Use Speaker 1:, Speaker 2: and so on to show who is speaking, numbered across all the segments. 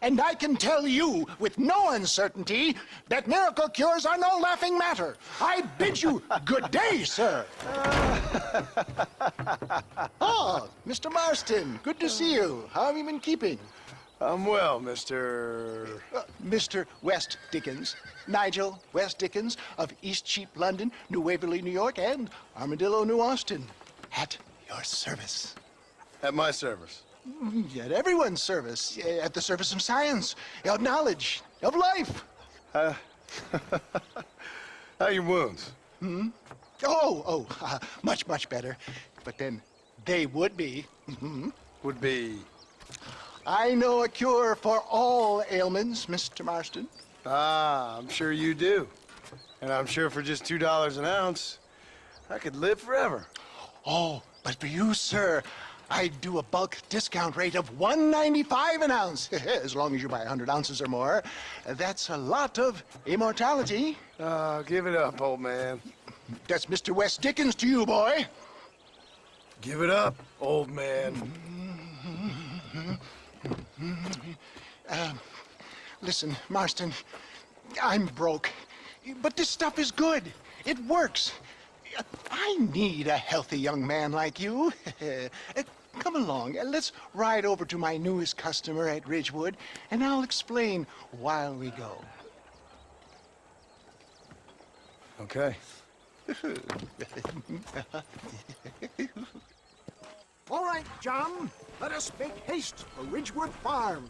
Speaker 1: And I can tell you with no uncertainty that miracle cures are no laughing matter. I bid you good day, sir. Oh, Mr. Marston, good to see you. How have you been keeping?
Speaker 2: I'm well, Mr.
Speaker 1: Mr. West Dickens. Nigel West Dickens of East Cheap, London, New Waverly, New York, and Armadillo, New Austin. At your service.
Speaker 2: At my service.
Speaker 1: At everyone's service. At the service of science, of knowledge, of life.
Speaker 2: How are your wounds?
Speaker 1: Much, much better. But then they would be.
Speaker 2: Would be...
Speaker 1: I know a cure for all ailments, Mr. Marston.
Speaker 2: Ah, I'm sure you do. And I'm sure for just $2 an ounce, I could live forever.
Speaker 1: Oh, but for you, sir, I'd do a bulk discount rate of $1.95 an ounce, as long as you buy 100 ounces or more. That's a lot of immortality.
Speaker 2: Give it up, old man.
Speaker 1: That's Mr. West Dickens to you, boy.
Speaker 2: Give it up, old man.
Speaker 1: Listen, Marston, I'm broke, but this stuff is good. It works. I need a healthy young man like you. Come along, let's ride over to my newest customer at Ridgewood, and I'll explain while we go.
Speaker 2: Okay.
Speaker 1: All right, John, let us make haste for Ridgewood Farm.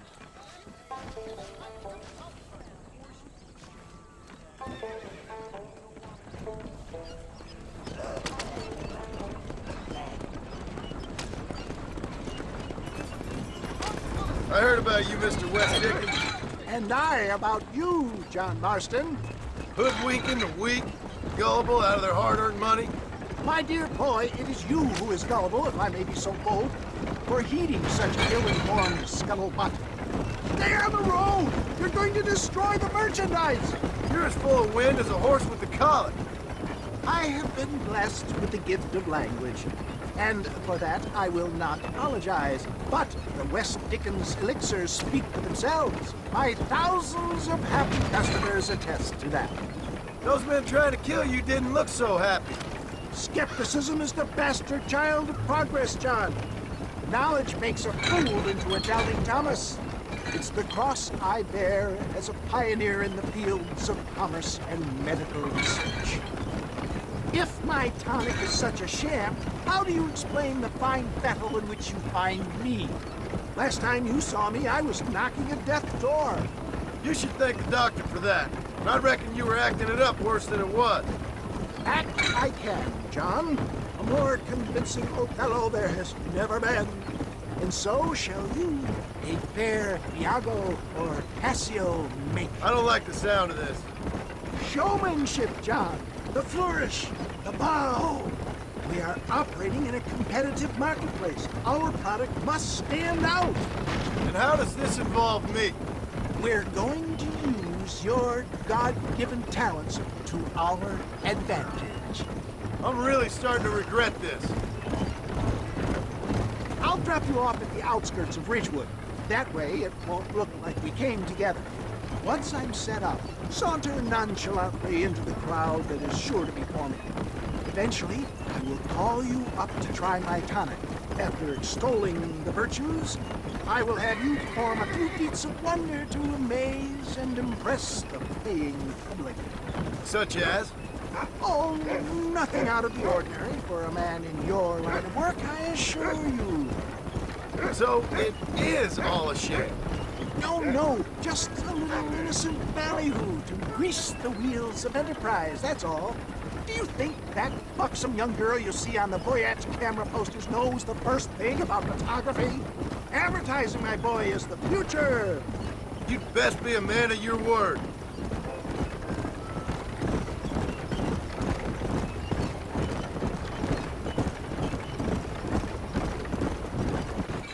Speaker 2: I heard about you, Mr. West Dickens.
Speaker 1: And I about you, John Marston.
Speaker 2: Hoodwinking the weak, gullible out of their hard-earned money.
Speaker 1: My dear boy, it is you who is gullible, if I may be so bold, for heeding such ill-informed scuttlebutt. Stay on the road! You're going to destroy the merchandise!
Speaker 2: You're as full of wind as a horse with the colic.
Speaker 1: I have been blessed with the gift of language, and for that I will not apologize. But the West Dickens elixirs speak for themselves. My thousands of happy customers attest to that.
Speaker 2: Those men trying to kill you didn't look so happy.
Speaker 1: Skepticism is the bastard child of progress, John. Knowledge makes a fool into a doubting Thomas. It's the cross I bear as a pioneer in the fields of commerce and medical research. If my tonic is such a sham, how do you explain the fine battle in which you find me? Last time you saw me, I was knocking at death's door.
Speaker 2: You should thank the doctor for that. And I reckon you were acting it up worse than it was.
Speaker 1: Act I can, John. A more convincing Othello there has never been. And so shall you, a fair Iago or Cassio make.
Speaker 2: I don't like the sound of this.
Speaker 1: Showmanship, John. The flourish, the bow. We are operating in a competitive marketplace. Our product must stand out.
Speaker 2: And how does this involve me?
Speaker 1: We're going to use your God-given talents to our advantage.
Speaker 2: I'm really starting to regret this.
Speaker 1: I'll drop you off at the outskirts of Ridgewood. That way, it won't look like we came together. Once I'm set up, saunter nonchalantly into the crowd that is sure to be forming. Eventually, I will call you up to try my tonic. After extolling the virtues, I will have you perform a few feats of wonder to amaze and impress the paying public.
Speaker 2: Such as?
Speaker 1: Oh, nothing out of the ordinary for a man in your line of work, I assure you.
Speaker 2: So it is all a sham.
Speaker 1: No, just a little innocent ballyhoo to grease the wheels of enterprise, that's all. Do you think that buxom young girl you see on the Voyage camera posters knows the first thing about photography? Advertising, my boy, is the future.
Speaker 2: You'd best be a man of your word.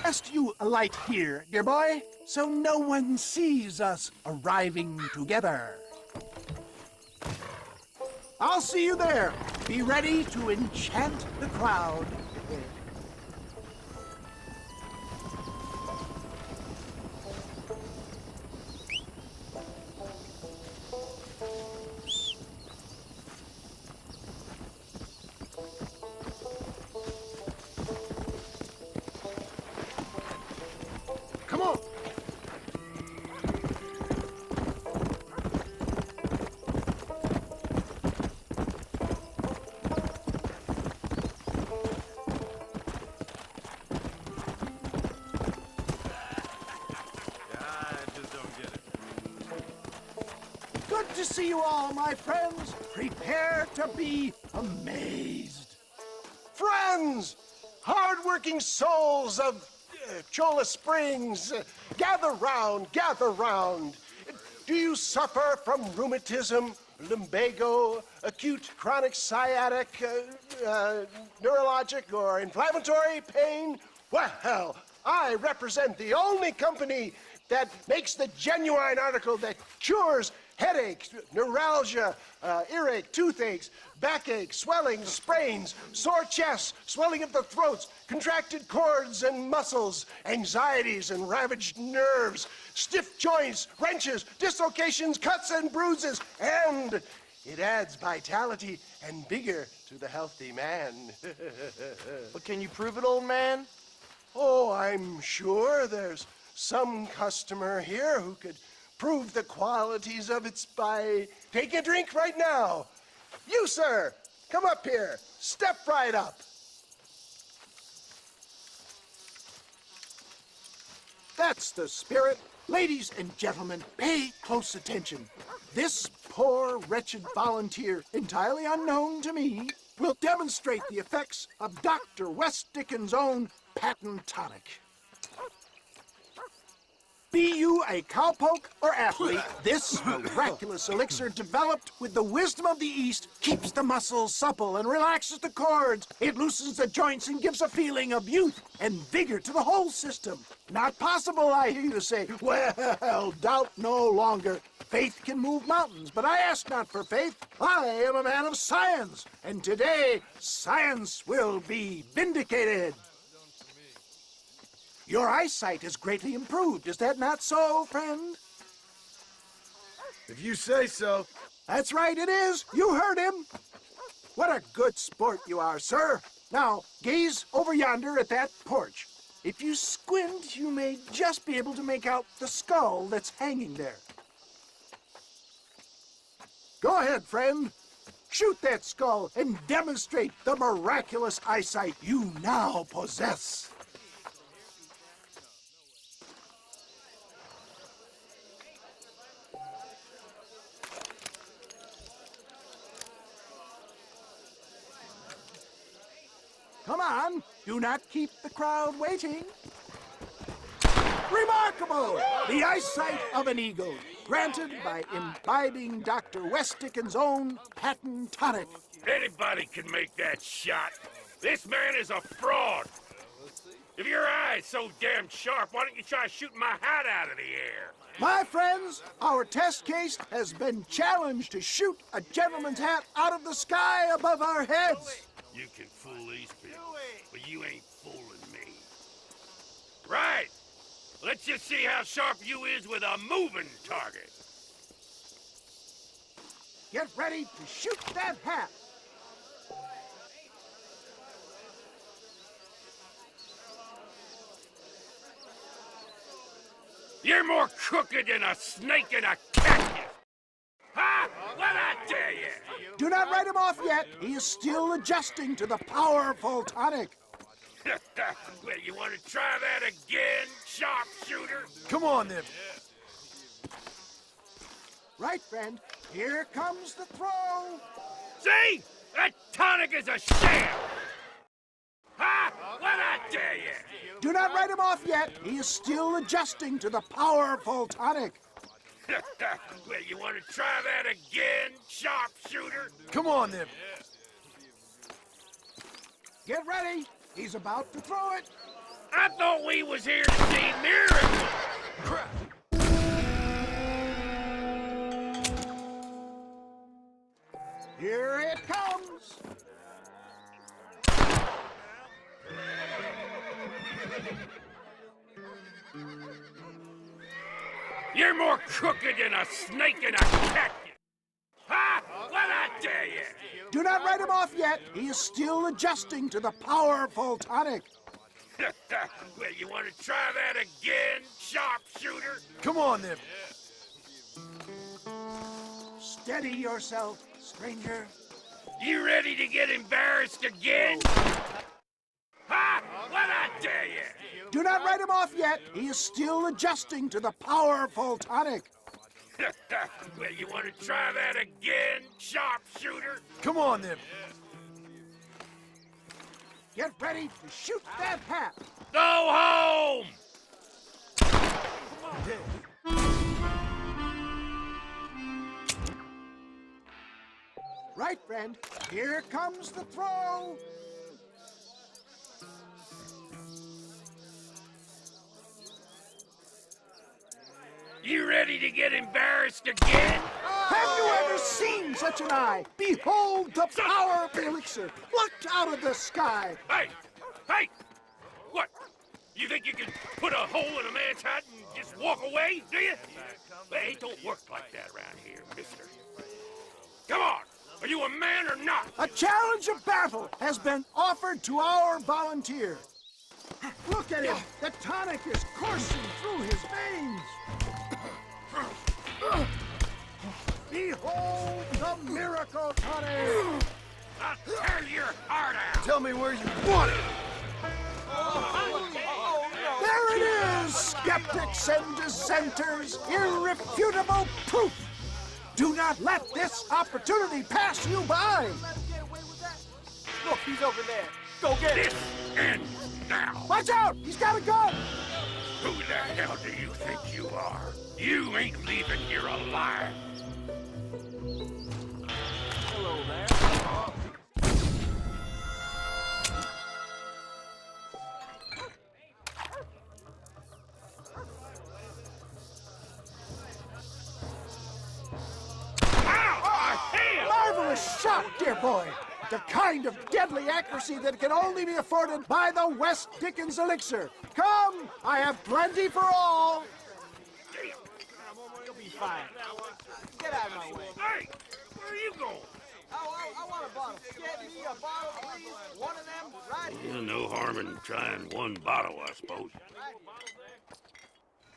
Speaker 1: Best you alight here, dear boy, so no one sees us arriving together. I'll see you there. Be ready to enchant the crowd. see you all, my friends. Prepare to be amazed.
Speaker 2: Friends, hard-working souls of Cholla Springs, gather round, gather round. Do you suffer from rheumatism, lumbago, acute chronic sciatic, neurologic, or inflammatory pain? Well, I represent the only company that makes the genuine article that cures headaches, neuralgia, earache, toothaches, backache, swelling, sprains, sore chests, swelling of the throats, contracted cords and muscles, anxieties and ravaged nerves, stiff joints, wrenches, dislocations, cuts and bruises, and it adds vitality and vigor to the healthy man.
Speaker 3: But can you prove it, old man?
Speaker 2: Oh, I'm sure there's some customer here who could prove the qualities of it by taking a drink right now. You, sir, come up here. Step right up.
Speaker 1: That's the spirit. Ladies and gentlemen, pay close attention. This poor, wretched volunteer, entirely unknown to me, will demonstrate the effects of Dr. West Dickens' own patent tonic. Be you a cowpoke or athlete, this miraculous elixir developed with the wisdom of the East keeps the muscles supple and relaxes the cords. It loosens the joints and gives a feeling of youth and vigor to the whole system. Not possible, I hear you say. Well, doubt no longer. Faith can move mountains, but I ask not for faith. I am a man of science, and today science will be vindicated. Your eyesight is greatly improved. Is that not so, friend?
Speaker 2: If you say so.
Speaker 1: That's right, it is. You heard him. What a good sport you are, sir. Now, gaze over yonder at that porch. If you squint, you may just be able to make out the skull that's hanging there. Go ahead, friend. Shoot that skull and demonstrate the miraculous eyesight you now possess. Come on, do not keep the crowd waiting. Remarkable! The eyesight of an eagle, granted by imbibing Dr. West Dickens' own patent tonic.
Speaker 4: Anybody can make that shot. This man is a fraud. If your eye's so damn sharp, why don't you try shooting my hat out of the air?
Speaker 1: My friends, our test case has been challenged to shoot a gentleman's hat out of the sky above our heads.
Speaker 4: You can fool these people, but you ain't fooling me. Right. Let's just see how sharp you is with a moving target.
Speaker 1: Get ready to shoot that hat.
Speaker 4: You're more crooked than a snake in a cactus. Ha! What'd I tell you?
Speaker 1: Do not write him off yet. He is still adjusting to the powerful tonic.
Speaker 4: Well, you want to try that again, sharpshooter?
Speaker 2: Come on, then.
Speaker 1: Right, friend. Here comes the throw.
Speaker 4: See? That tonic is a sham! Ha! What'd I tell you?
Speaker 1: Do not write him off yet. He is still adjusting to the powerful tonic.
Speaker 4: Well, you want to try that again, sharpshooter?
Speaker 2: Come on, then.
Speaker 1: Get ready. He's about to throw it.
Speaker 4: I thought we was here to see miracles.
Speaker 2: Crap.
Speaker 1: Here it comes.
Speaker 4: You're more crooked than a snake in a cactus. Ha! What'd I tell you?
Speaker 1: Do not write him off yet. He is still adjusting to the powerful tonic.
Speaker 4: Well, you want to try that again, sharpshooter?
Speaker 2: Come on, then.
Speaker 1: Steady yourself, stranger.
Speaker 4: You ready to get embarrassed again? Ha! What'd I tell you?
Speaker 1: Do not write him off yet. He is still adjusting to the powerful tonic.
Speaker 4: Well, you want to try that again, sharpshooter?
Speaker 5: Come on, then.
Speaker 1: Get ready to shoot that hat.
Speaker 4: Go home!
Speaker 1: Right, friend. Here comes the throw.
Speaker 4: You ready to get embarrassed again?
Speaker 1: Have you ever seen such an eye? Behold the power of the elixir, plucked out of the sky.
Speaker 4: Hey! Hey! What? You think you can put a hole in a man's hat and just walk away, do you? Hey, it don't work like that around here, mister. Come on! Are you a man or not?
Speaker 1: A challenge of battle has been offered to our volunteer. Look at him. The tonic is coursing through his veins. Behold the miracle tonic.
Speaker 4: I'll tear your heart out!
Speaker 5: Tell me where you want it.
Speaker 1: There it is, skeptics and dissenters. Irrefutable proof. Do not let this opportunity pass you by.
Speaker 3: Look, he's over there. Go get him.
Speaker 4: This ends now!
Speaker 1: Watch out! He's got a gun!
Speaker 4: Who the hell do you think you are? You ain't leaving here alive!
Speaker 3: Hello there.
Speaker 4: Ow! My hand!
Speaker 1: Marvelous shot, dear boy. The kind of deadly accuracy that can only be afforded by the West Dickens elixir. Come, I have plenty for all.
Speaker 3: You'll be fine. Get out of my way.
Speaker 4: Hey! Where are you going?
Speaker 3: I want a bottle. Get me a bottle, please. One of them right here.
Speaker 4: Yeah, no harm in trying one bottle, I suppose.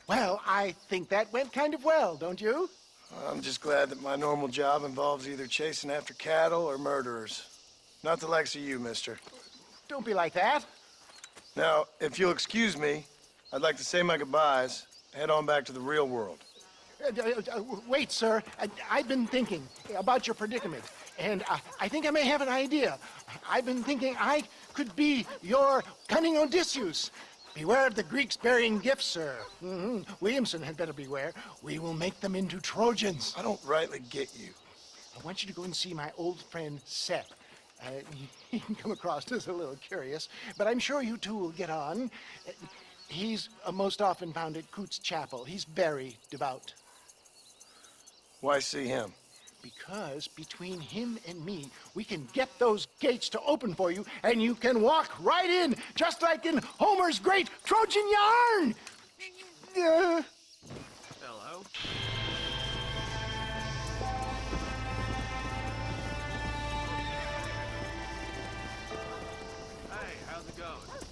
Speaker 2: Well, I think that went kind of well, don't you?
Speaker 5: I'm just glad that my normal job involves either chasing after cattle or murderers. Not the likes of you, mister.
Speaker 2: Don't be like that.
Speaker 5: Now, if you'll excuse me, I'd like to say my goodbyes, head on back to the real world.
Speaker 2: Wait, sir. I've been thinking about your predicament, and I think I may have an idea. I've been thinking I could be your cunning Odysseus. Beware of the Greeks bearing gifts, sir. Williamson had better beware. We will make them into Trojans.
Speaker 5: I don't rightly get you.
Speaker 2: I want you to go and see my old friend Seth. He can come across as a little curious, but I'm sure you two will get on. He's most often found at Coots Chapel. He's very devout.
Speaker 5: Why see him?
Speaker 2: Because between him and me, we can get those gates to open for you, and you can walk right in, just like in Homer's great Trojan yarn!
Speaker 3: Hello. Hey, how's it going?